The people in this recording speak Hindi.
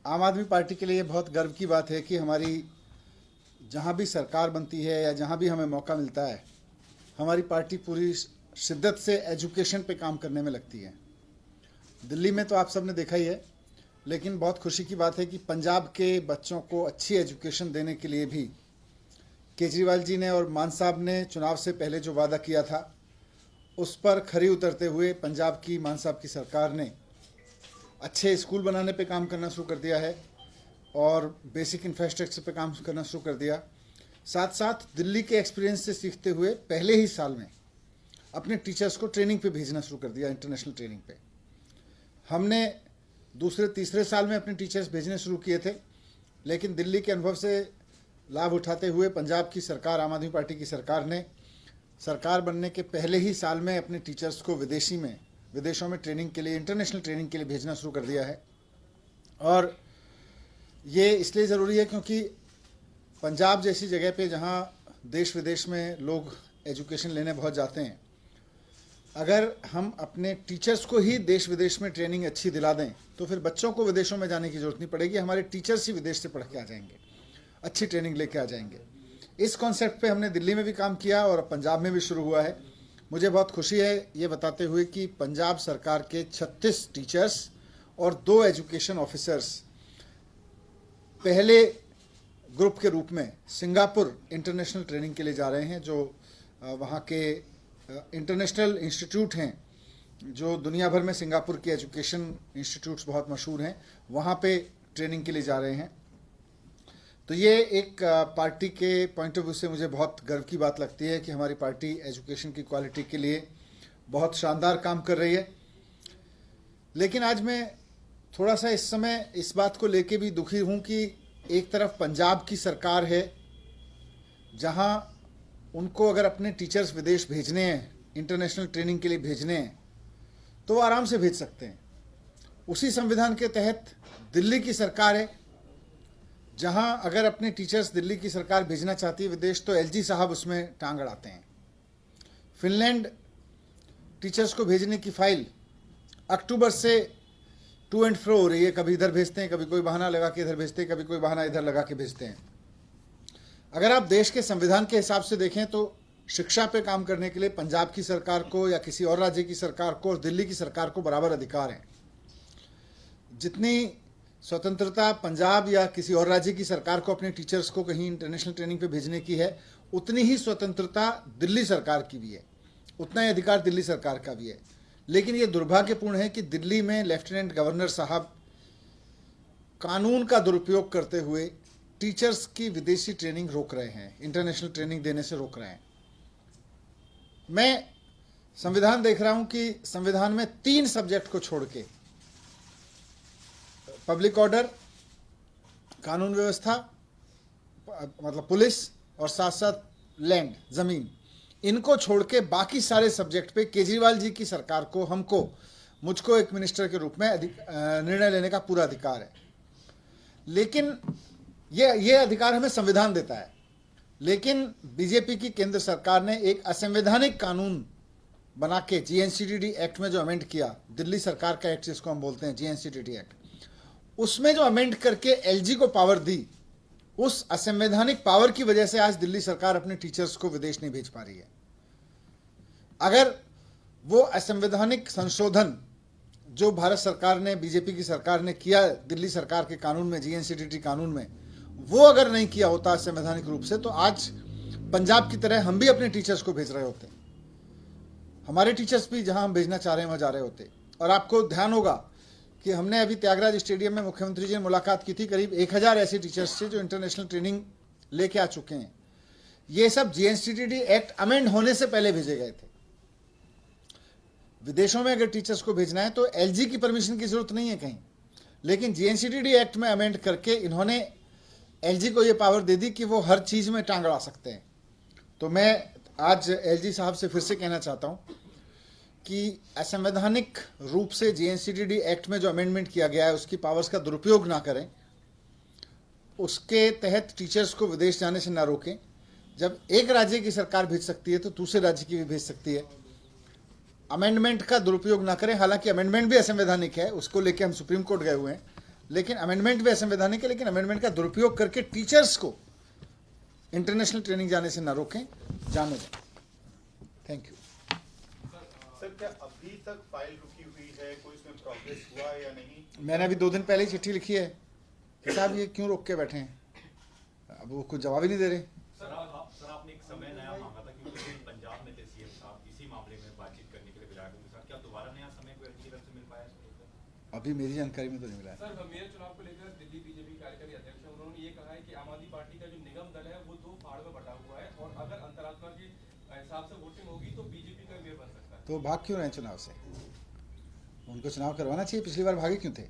आम आदमी पार्टी के लिए बहुत गर्व की बात है कि हमारी जहाँ भी सरकार बनती है या जहाँ भी हमें मौका मिलता है, हमारी पार्टी पूरी शिद्दत से एजुकेशन पे काम करने में लगती है। दिल्ली में तो आप सब ने देखा ही है, लेकिन बहुत खुशी की बात है कि पंजाब के बच्चों को अच्छी एजुकेशन देने के लिए भी केजरीवाल जी ने और मान साहब ने चुनाव से पहले जो वादा किया था, उस पर खरी उतरते हुए पंजाब की मान साहब की सरकार ने अच्छे स्कूल बनाने पे काम करना शुरू कर दिया है और बेसिक इंफ्रास्ट्रक्चर पे काम करना शुरू कर दिया। साथ साथ दिल्ली के एक्सपीरियंस से सीखते हुए पहले ही साल में अपने टीचर्स को ट्रेनिंग पे भेजना शुरू कर दिया, इंटरनेशनल ट्रेनिंग पे। हमने दूसरे तीसरे साल में अपने टीचर्स भेजने शुरू किए थे, लेकिन दिल्ली के अनुभव से लाभ उठाते हुए पंजाब की सरकार, आम आदमी पार्टी की सरकार ने सरकार बनने के पहले ही साल में अपने टीचर्स को विदेशों में ट्रेनिंग के लिए, इंटरनेशनल ट्रेनिंग के लिए भेजना शुरू कर दिया है। और ये इसलिए ज़रूरी है क्योंकि पंजाब जैसी जगह पे जहाँ देश विदेश में लोग एजुकेशन लेने बहुत जाते हैं, अगर हम अपने टीचर्स को ही देश विदेश में ट्रेनिंग अच्छी दिला दें तो फिर बच्चों को विदेशों में जाने की ज़रूरत नहीं पड़ेगी। हमारे टीचर्स ही विदेश से पढ़ के आ जाएंगे, अच्छी ट्रेनिंग लेके आ जाएंगे। इस कॉन्सेप्ट पे हमने दिल्ली में भी काम किया और पंजाब में भी शुरू हुआ है। मुझे बहुत खुशी है ये बताते हुए कि पंजाब सरकार के 36 टीचर्स और 2 एजुकेशन ऑफिसर्स पहले ग्रुप के रूप में सिंगापुर इंटरनेशनल ट्रेनिंग के लिए जा रहे हैं, जो वहाँ के इंटरनेशनल इंस्टीट्यूट हैं, जो दुनिया भर में सिंगापुर के एजुकेशन इंस्टीट्यूट्स बहुत मशहूर हैं, वहाँ पे ट्रेनिंग के लिए जा रहे हैं। तो ये एक पार्टी के पॉइंट ऑफ व्यू से मुझे बहुत गर्व की बात लगती है कि हमारी पार्टी एजुकेशन की क्वालिटी के लिए बहुत शानदार काम कर रही है। लेकिन आज मैं थोड़ा सा इस समय इस बात को लेके भी दुखी हूँ कि एक तरफ पंजाब की सरकार है, जहाँ उनको अगर अपने टीचर्स विदेश भेजने हैं, इंटरनेशनल ट्रेनिंग के लिए भेजने हैं, तो आराम से भेज सकते हैं। उसी संविधान के तहत दिल्ली की सरकार है, जहां अगर अपने टीचर्स दिल्ली की सरकार भेजना चाहती है विदेश, तो एलजी साहब उसमें टांग अड़ाते हैं। फिनलैंड टीचर्स को भेजने की फाइल अक्टूबर से टू एंड फ्रो हो रही है, कभी इधर भेजते हैं, कभी कोई बहाना लगा के इधर भेजते हैं, कभी कोई बहाना इधर लगा के भेजते हैं। अगर आप देश के संविधान के हिसाब से देखें तो शिक्षा पे काम करने के लिए पंजाब की सरकार को या किसी और राज्य की सरकार को और दिल्ली की सरकार को बराबर अधिकार है। जितनी स्वतंत्रता पंजाब या किसी और राज्य की सरकार को अपने टीचर्स को कहीं इंटरनेशनल ट्रेनिंग पे भेजने की है, उतनी ही स्वतंत्रता दिल्ली सरकार की भी है, उतना ही अधिकार दिल्ली सरकार का भी है। लेकिन ये दुर्भाग्यपूर्ण है कि दिल्ली में लेफ्टिनेंट गवर्नर साहब कानून का दुरुपयोग करते हुए टीचर्स की विदेशी ट्रेनिंग रोक रहे हैं, इंटरनेशनल ट्रेनिंग देने से रोक रहे हैं। मैं संविधान देख रहा हूं कि संविधान में 3 सब्जेक्ट को छोड़ के पब्लिक ऑर्डर, कानून व्यवस्था मतलब पुलिस, और साथ साथ लैंड, जमीन, इनको छोड़ के बाकी सारे सब्जेक्ट पे केजरीवाल जी की सरकार को, मुझको एक मिनिस्टर के रूप में निर्णय लेने का पूरा अधिकार है। लेकिन ये अधिकार हमें संविधान देता है। लेकिन बीजेपी की केंद्र सरकार ने एक असंवैधानिक कानून बना के जीएनसीटीडी एक्ट में जो अमेंड किया, दिल्ली सरकार का एक्ट जिसको हम बोलते हैं जीएनसीटीडी एक्ट, उसमें जो अमेंड करके एलजी को पावर दी, उस असंवैधानिक पावर की वजह से आज दिल्ली सरकार अपने टीचर्स को विदेश नहीं भेज पा रही है। अगर वो असंवैधानिक संशोधन जो भारत सरकार ने, बीजेपी की सरकार ने किया दिल्ली सरकार के कानून में, जीएनसीटीडी कानून में, वो अगर नहीं किया होता संवैधानिक रूप से, तो आज पंजाब की तरह हम भी अपने टीचर्स को भेज रहे होते। हमारे टीचर्स भी जहां हम भेजना चाह रहे हैं वहां जा रहे होते। और आपको ध्यान होगा कि हमने अभी त्यागराज स्टेडियम में मुख्यमंत्री जी ने मुलाकात की थी, करीब 1000 ऐसे टीचर्स से जो इंटरनेशनल ट्रेनिंग लेके आ चुके हैं। ये सब जीएनसीटीडी एक्ट अमेंड होने से पहले भेजे गए थे। विदेशों में अगर टीचर्स को भेजना है तो एलजी की परमिशन की जरूरत नहीं है कहीं, लेकिन जीएनसीटीडी एक्ट में अमेंड करके इन्होंने एलजी को ये पावर दे दी कि वो हर चीज में टांग अड़ा सकते हैं। तो मैं आज एलजी साहब से फिर से कहना चाहता हूं कि असंवैधानिक रूप से जीएनसीटीडी एक्ट में जो अमेंडमेंट किया गया है उसकी पावर्स का दुरुपयोग ना करें, उसके तहत टीचर्स को विदेश जाने से ना रोकें। जब एक राज्य की सरकार भेज सकती है तो दूसरे राज्य की भी भेज सकती है। अमेंडमेंट का दुरुपयोग ना करें। हालांकि अमेंडमेंट भी असंवैधानिक है, उसको लेके हम सुप्रीम कोर्ट गए हुए हैं, लेकिन अमेंडमेंट भी असंवैधानिक है, लेकिन अमेंडमेंट का दुरुपयोग करके टीचर्स को इंटरनेशनल ट्रेनिंग जाने से ना रोकें, जाने दें। Thank you. सर, क्या अभी तक फाइल रुकी हुई है, कोई इसमें प्रोग्रेस हुआ है या नहीं? मैंने अभी 2 दिन पहले ही चिट्ठी लिखी है कि साहब ये क्यों रोक के बैठे हैं, अब वो कुछ जवाब ही नहीं दे रहे। सर आपने एक समय नया मांगा था क्योंकि पंजाब में थे सीएम साहब इसी मामले में बातचीत करने के लिए विधायकों के साथ, क्या दोबारा नया समय कोई अच्छी तरह से मिल पाया? अभी मेरी जानकारी में तो नहीं मिला है। सर, मेयर चुनाव को लेकर दिल्ली बीजेपी कार्यकारी अध्यक्ष हैं, उन्होंने ये कहा है कि आम आदमी पार्टी का जो निगम दल है वो 2 फाड़ में बटा हुआ है और अगर अंतरात्मा के हिसाब से वोटिंग होगी तो बीजेपी का मेयर बन सकता है। तो भाग क्यों रहे हैं चुनाव से? उनको चुनाव करवाना चाहिए, पिछली बार भागे क्यों थे?